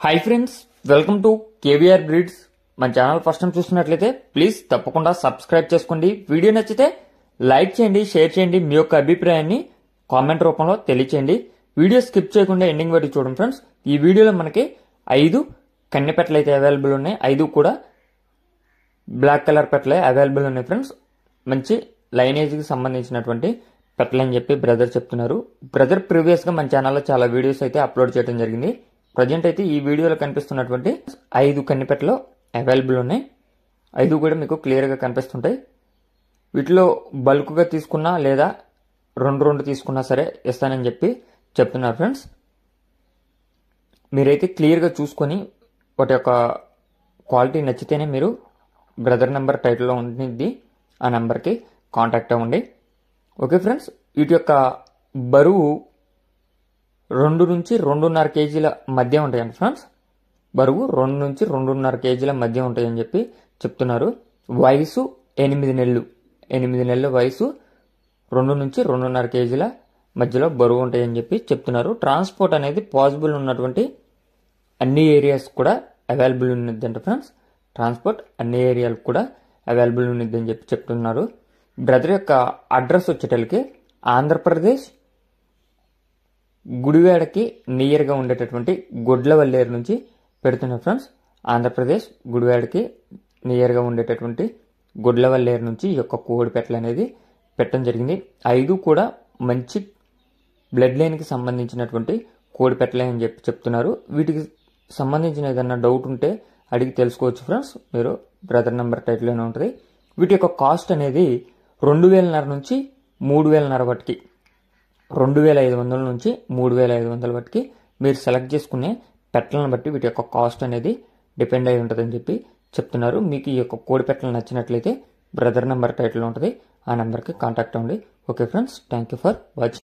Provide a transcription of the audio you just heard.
Hi friends, welcome to KVR breeds. మన channel first time చూస్తున్నట్లయితే please తప్పకుండా సబ్స్క్రైబ్ చేసుకోండి. వీడియో నచ్చితే లైక్ చేయండి, షేర్ చేయండి. మీ యొక్క అభిప్రాయాన్ని కామెంట్ రూపంలో తెలియచేయండి. వీడియో స్కిప్ చేయకుండా ఎండింగ్ వరకు చూడండి ఫ్రెండ్స్. ఈ వీడియోలో మనకి 5 కన్నె పెట్టలు అయితే అవైలబుల్ ఉన్నాయి. 5 కూడా బ్లాక్ కలర్ పెట్టలే అవైలబుల్ ఉన్నాయి ఫ్రెండ్స్. మంచి లైనేజ్కి సంబంధించినటువంటి పెట్టలు అని చెప్పి బ్రదర్ చెప్తున్నారు. బ్రదర్ ప్రీవియస్గా మన ఛానల్లో చాలా వీడియోస్ అయితే అప్లోడ్ చేయడం జరిగింది. ప్రజెంట్ అయితే ఈ వీడియోలో కనిపిస్తున్నటువంటి 5 కన్నెపెట్టలు అవైలబుల్ ఉన్నాయి. 5 కూడా మీకు క్లియర్గా కనిపిస్తుంటాయి. వీటిలో బల్క్గా తీసుకున్నా లేదా రెండు తీసుకున్నా సరే ఇస్తానని చెప్పి చెప్తున్నారు ఫ్రెండ్స్. మీరైతే క్లియర్గా చూసుకొని వాటి యొక్క క్వాలిటీ నచ్చితేనే మీరు బ్రదర్ నెంబర్ టైటిల్లో ఉంటుంది, ఆ నెంబర్కి కాంటాక్ట్ అవ్వండి. ఓకే ఫ్రెండ్స్, వీటి యొక్క బరువు 2 నుంచి 2.5 కేజీల మధ్య ఉంటాయండి ఫ్రెండ్స్. బరువు 2 నుంచి 2.5 కేజీల మధ్య ఉంటాయని చెప్పి చెప్తున్నారు. వయసు 8 నెలలు. 8 నెలల వయసు 2 నుంచి 2.5 కేజీల మధ్యలో బరువు ఉంటాయని చెప్పి చెప్తున్నారు. ట్రాన్స్పోర్ట్ అనేది పాసిబుల్ ఉన్నటువంటి అన్ని ఏరియాస్ కూడా అవైలబుల్ ఉన్నదంట ఫ్రెండ్స్. ట్రాన్స్పోర్ట్ అన్ని ఏరియాలకు కూడా అవైలబుల్ ఉన్నదని చెప్పి చెప్తున్నారు. బ్రదర్ యొక్క అడ్రస్ వచ్చేటలకి ఆంధ్రప్రదేశ్ గుడివాడకి నియర్గా ఉండేటటువంటి గొడ్లవల్లేరు నుంచి పెడుతున్నారు ఫ్రెండ్స్. ఆంధ్రప్రదేశ్ గుడివాడకి నియర్గా ఉండేటటువంటి గొడ్లవల్లేరు నుంచి ఈ యొక్క కోడి పెట్టలు అనేది పెట్టడం జరిగింది. 5 కూడా మంచి బ్లడ్ లైన్కి సంబంధించినటువంటి కోడి పెట్టలే అని చెప్పి చెప్తున్నారు. వీటికి సంబంధించిన ఏదన్నా డౌట్ ఉంటే అడిగి తెలుసుకోవచ్చు ఫ్రెండ్స్. మీరు బ్రదర్ నెంబర్ టైటిల్లోనే ఉంటుంది. వీటి యొక్క కాస్ట్ అనేది 2,500 నుంచి 3,500 వాటికి, 2,500 నుంచి 3,500 వాటికి మీరు సెలెక్ట్ చేసుకునే పెట్టలను బట్టి వీటి యొక్క కాస్ట్ అనేది డిపెండ్ అయి ఉంటుందని చెప్పి చెప్తున్నారు. మీకు ఈ యొక్క కోడి పెట్టలు నచ్చినట్లయితే బ్రదర్ నెంబర్ టైటిల్ ఉంటుంది, ఆ నెంబర్కి కాంటాక్ట్ అవ్వండి. Okay friends, thank you for watching.